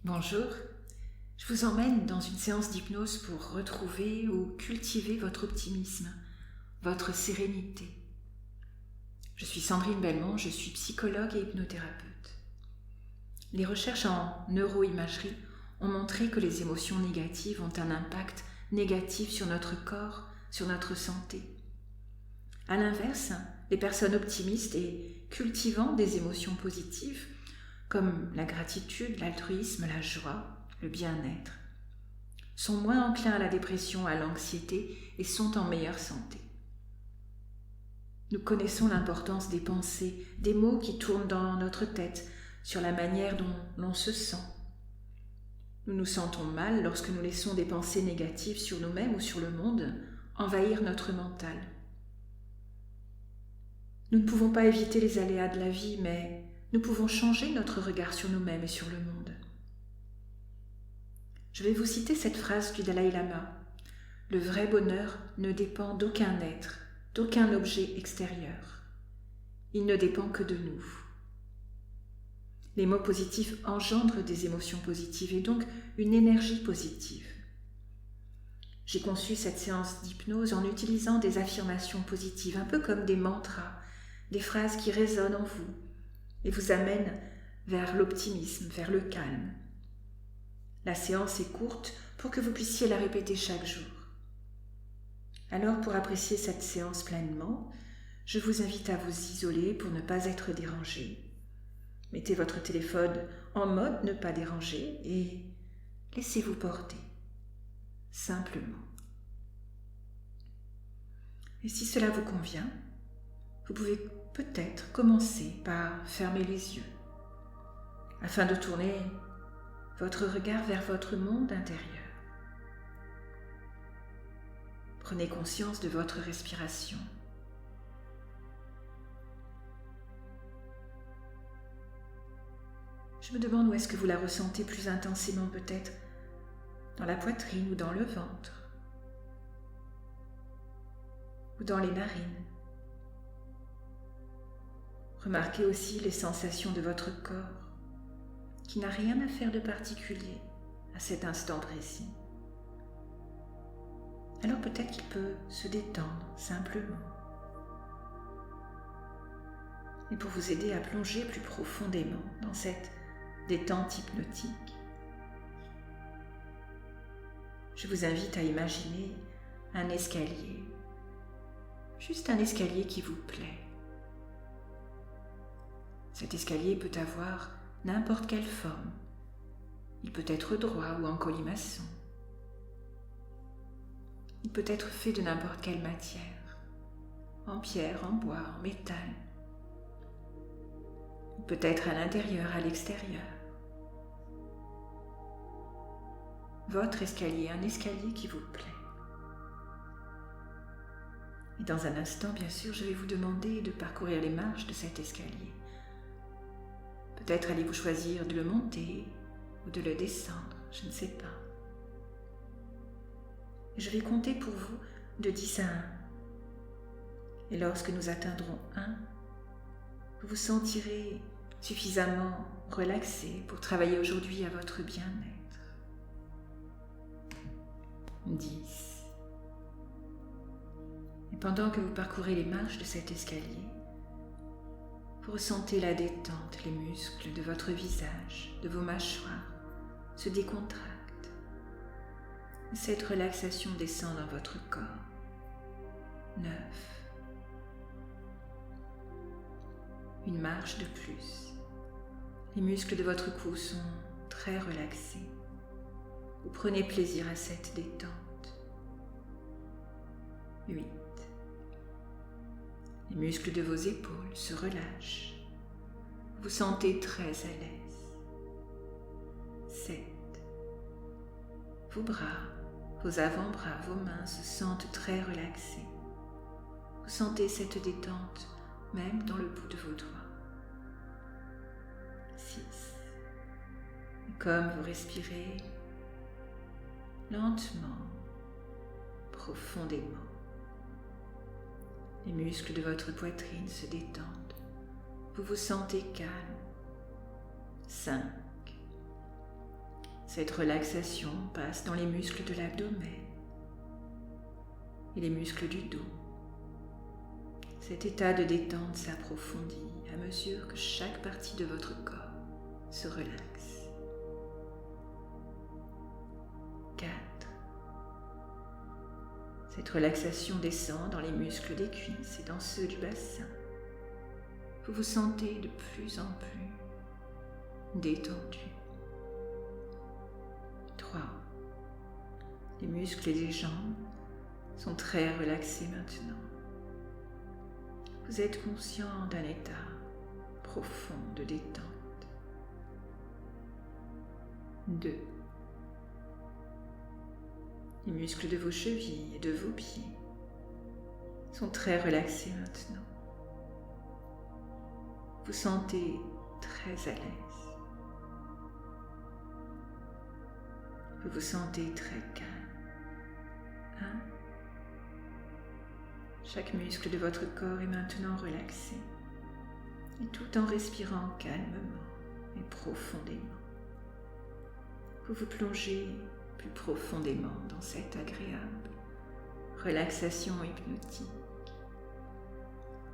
Bonjour, je vous emmène dans une séance d'hypnose pour retrouver ou cultiver votre optimisme, votre sérénité. Je suis Sandrine Belmont, je suis psychologue et hypnothérapeute. Les recherches en neuroimagerie ont montré que les émotions négatives ont un impact négatif sur notre corps, sur notre santé. À l'inverse, les personnes optimistes et cultivant des émotions positives comme la gratitude, l'altruisme, la joie, le bien-être, sont moins enclins à la dépression, à l'anxiété et sont en meilleure santé. Nous connaissons l'importance des pensées, des mots qui tournent dans notre tête, sur la manière dont l'on se sent. Nous nous sentons mal lorsque nous laissons des pensées négatives sur nous-mêmes ou sur le monde envahir notre mental. Nous ne pouvons pas éviter les aléas de la vie, mais nous pouvons changer notre regard sur nous-mêmes et sur le monde. Je vais vous citer cette phrase du Dalai Lama. Le vrai bonheur ne dépend d'aucun être, d'aucun objet extérieur. Il ne dépend que de nous. Les mots positifs engendrent des émotions positives et donc une énergie positive. J'ai conçu cette séance d'hypnose en utilisant des affirmations positives, un peu comme des mantras, des phrases qui résonnent en vous et vous amènent vers l'optimisme, vers le calme. La séance est courte pour que vous puissiez la répéter chaque jour. Alors, pour apprécier cette séance pleinement, je vous invite à vous isoler pour ne pas être dérangé. Mettez votre téléphone en mode ne pas déranger et laissez-vous porter, simplement. Et si cela vous convient, vous pouvez peut-être commencer par fermer les yeux afin de tourner votre regard vers votre monde intérieur. Prenez conscience de votre respiration. Je me demande où est-ce que vous la ressentez plus intensément, peut-être dans la poitrine ou dans le ventre, ou dans les narines. Remarquez aussi les sensations de votre corps, qui n'a rien à faire de particulier à cet instant précis. Alors peut-être qu'il peut se détendre simplement. Et pour vous aider à plonger plus profondément dans cette détente hypnotique, je vous invite à imaginer un escalier, juste un escalier qui vous plaît. Cet escalier peut avoir n'importe quelle forme. Il peut être droit ou en colimaçon. Il peut être fait de n'importe quelle matière, en pierre, en bois, en métal. Il peut être à l'intérieur, à l'extérieur. Votre escalier, un escalier qui vous plaît. Et dans un instant, bien sûr, je vais vous demander de parcourir les marches de cet escalier. Peut-être allez-vous choisir de le monter ou de le descendre, je ne sais pas. Je vais compter pour vous de 10 à 1. Et lorsque nous atteindrons 1, vous vous sentirez suffisamment relaxé pour travailler aujourd'hui à votre bien-être. 10. Et pendant que vous parcourez les marches de cet escalier, vous ressentez la détente, les muscles de votre visage, de vos mâchoires se décontractent. Et cette relaxation descend dans votre corps. 9. Une marche de plus. Les muscles de votre cou sont très relaxés. Vous prenez plaisir à cette détente. 8. Les muscles de vos épaules se relâchent. Vous vous sentez très à l'aise. 7. Vos bras, vos avant-bras, vos mains se sentent très relaxés. Vous sentez cette détente même dans le bout de vos doigts. 6. Et comme vous respirez lentement, profondément, les muscles de votre poitrine se détendent. Vous vous sentez calme. 5. Cette relaxation passe dans les muscles de l'abdomen et les muscles du dos. Cet état de détente s'approfondit à mesure que chaque partie de votre corps se relaxe. 4. Cette relaxation descend dans les muscles des cuisses et dans ceux du bassin. Vous vous sentez de plus en plus détendu. 3. Les muscles des jambes sont très relaxés maintenant. Vous êtes conscient d'un état profond de détente. 2. Les muscles de vos chevilles et de vos pieds sont très relaxés maintenant. Vous sentez très à l'aise. Vous vous sentez très calme. 1. Chaque muscle de votre corps est maintenant relaxé, et tout en respirant calmement et profondément, vous vous plongez plus profondément dans cette agréable relaxation hypnotique,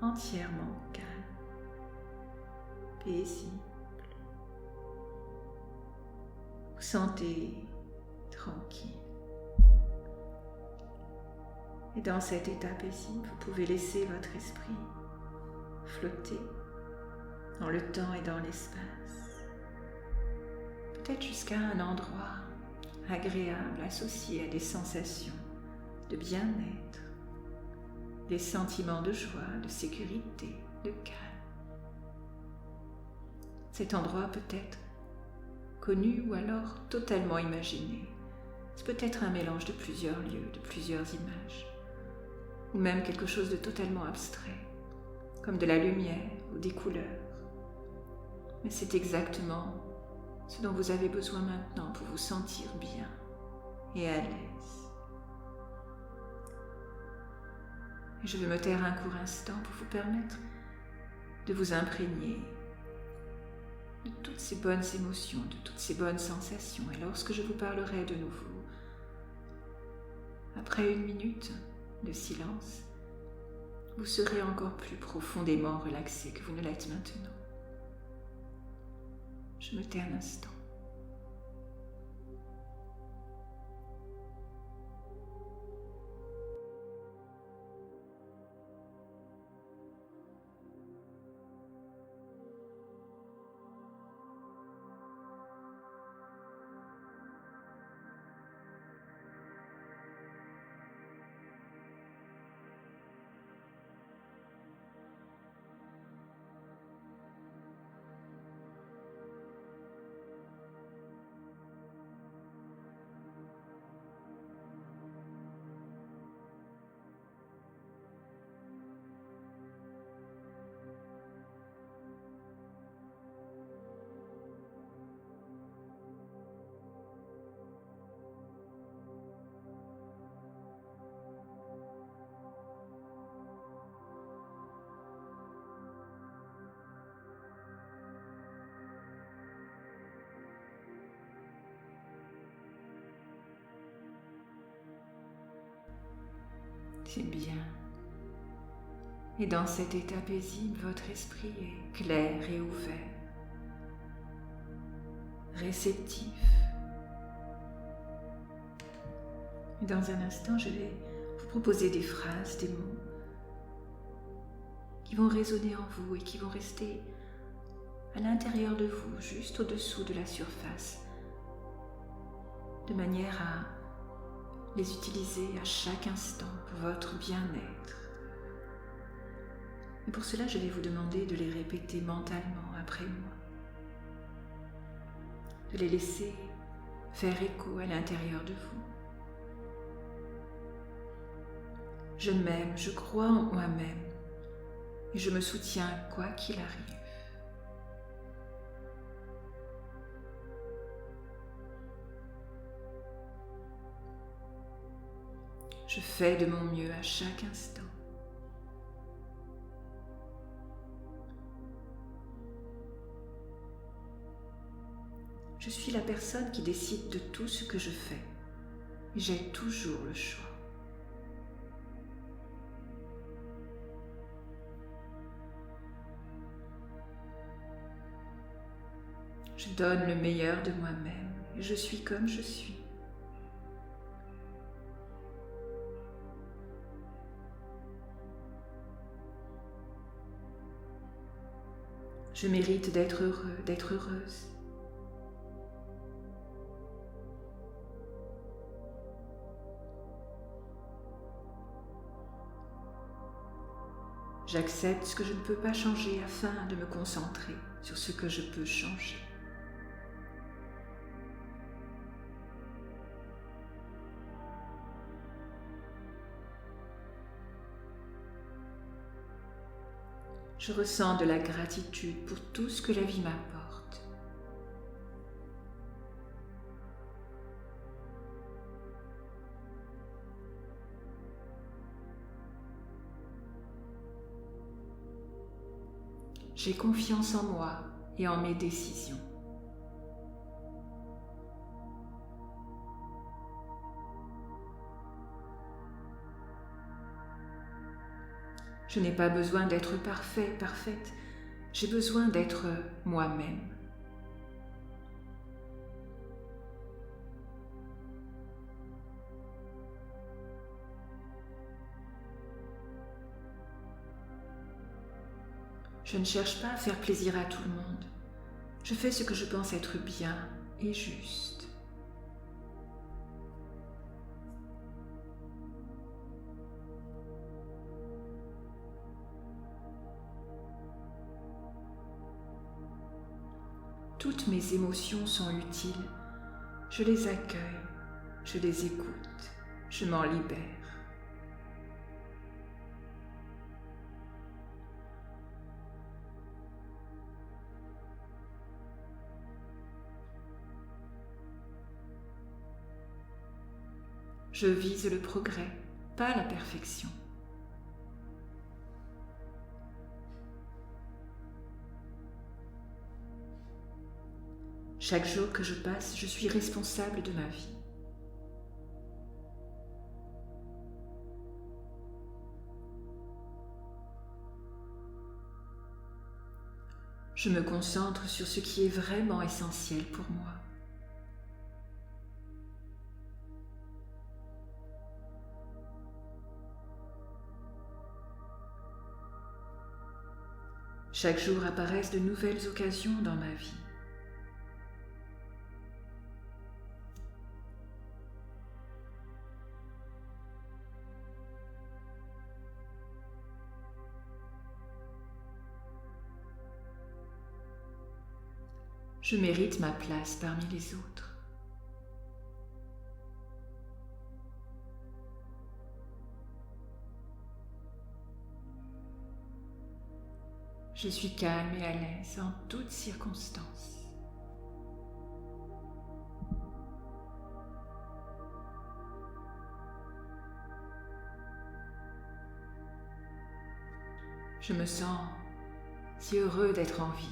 entièrement calme, paisible. Vous sentez tranquille. Et dans cet état paisible, vous pouvez laisser votre esprit flotter dans le temps et dans l'espace, peut-être jusqu'à un endroit agréable associé à des sensations de bien-être, des sentiments de joie, de sécurité, de calme. Cet endroit peut être connu ou alors totalement imaginé. C'est peut-être un mélange de plusieurs lieux, de plusieurs images, ou même quelque chose de totalement abstrait, comme de la lumière ou des couleurs. Mais c'est exactement ce dont vous avez besoin maintenant pour vous sentir bien et à l'aise. Et je vais me taire un court instant pour vous permettre de vous imprégner de toutes ces bonnes émotions, de toutes ces bonnes sensations. Et lorsque je vous parlerai de nouveau, après 1 minute de silence, vous serez encore plus profondément relaxé que vous ne l'êtes maintenant. Je me tais un instant. C'est bien. Et dans cet état paisible, votre esprit est clair et ouvert, réceptif. Et dans un instant, je vais vous proposer des phrases, des mots qui vont résonner en vous et qui vont rester à l'intérieur de vous, juste au-dessous de la surface, de manière à les utiliser à chaque instant pour votre bien-être. Et pour cela, je vais vous demander de les répéter mentalement après moi, de les laisser faire écho à l'intérieur de vous. Je m'aime, je crois en moi-même et je me soutiens quoi qu'il arrive. Je fais de mon mieux à chaque instant. Je suis suis la personne qui décide de tout ce que je fais. Et j'ai toujours le choix. Je donne le meilleur de moi-même et je suis comme je suis. Je mérite d'être heureux, d'être heureuse. J'accepte ce que je ne peux pas changer afin de me concentrer sur ce que je peux changer. Je ressens de la gratitude pour tout ce que la vie m'apporte. J'ai confiance en moi et en mes décisions. Je n'ai pas besoin d'être parfait, parfaite. J'ai besoin d'être moi-même. Je ne cherche pas à faire plaisir à tout le monde. Je fais ce que je pense être bien et juste. Toutes mes émotions sont utiles. Je les accueille, je les écoute, je m'en libère. Je vise le progrès, pas la perfection. Chaque jour que je passe, je suis responsable de ma vie. Je me concentre sur ce qui est vraiment essentiel pour moi. Chaque jour apparaissent de nouvelles occasions dans ma vie. Je mérite ma place parmi les autres. Je suis calme et à l'aise en toutes circonstances. Je me sens si heureux d'être en vie.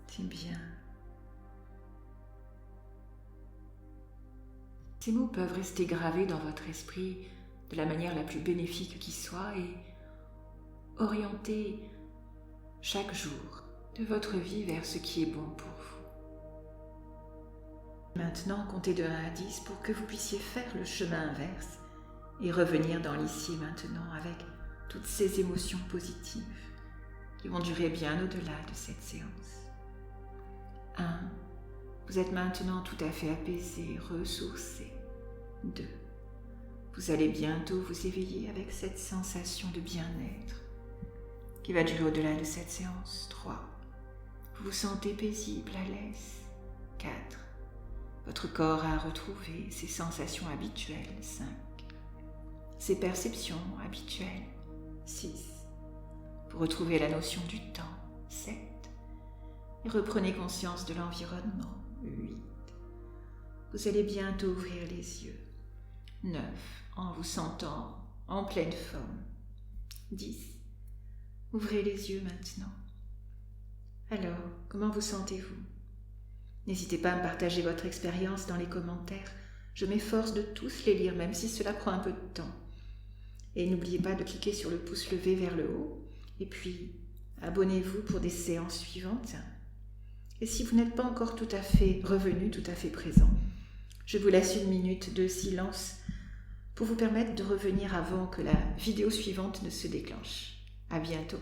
C'est bien. Ces mots peuvent rester gravés dans votre esprit de la manière la plus bénéfique qui soit et orienter chaque jour de votre vie vers ce qui est bon pour vous. Maintenant, comptez de 1 à 10 pour que vous puissiez faire le chemin inverse et revenir dans l'ici et maintenant avec toutes ces émotions positives qui vont durer bien au-delà de cette séance. 1. Vous êtes maintenant tout à fait apaisé, ressourcé. 2. Vous allez bientôt vous éveiller avec cette sensation de bien-être qui va durer au-delà de cette séance. 3. Vous vous sentez paisible, à l'aise. 4. Votre corps a retrouvé ses sensations habituelles. 5. Ses perceptions habituelles. 6. Vous retrouvez la notion du temps. 7. Et reprenez conscience de l'environnement. 8. Vous allez bientôt ouvrir les yeux. 9. En vous sentant en pleine forme. 10. Ouvrez les yeux maintenant. Alors, comment vous sentez-vous? N'hésitez pas à me partager votre expérience dans les commentaires. Je m'efforce de tous les lire, même si cela prend un peu de temps. Et n'oubliez pas de cliquer sur le pouce levé vers le haut. Et puis, abonnez-vous pour des séances suivantes. Et si vous n'êtes pas encore tout à fait revenu, tout à fait présent, je vous laisse 1 minute de silence pour vous permettre de revenir avant que la vidéo suivante ne se déclenche. À bientôt.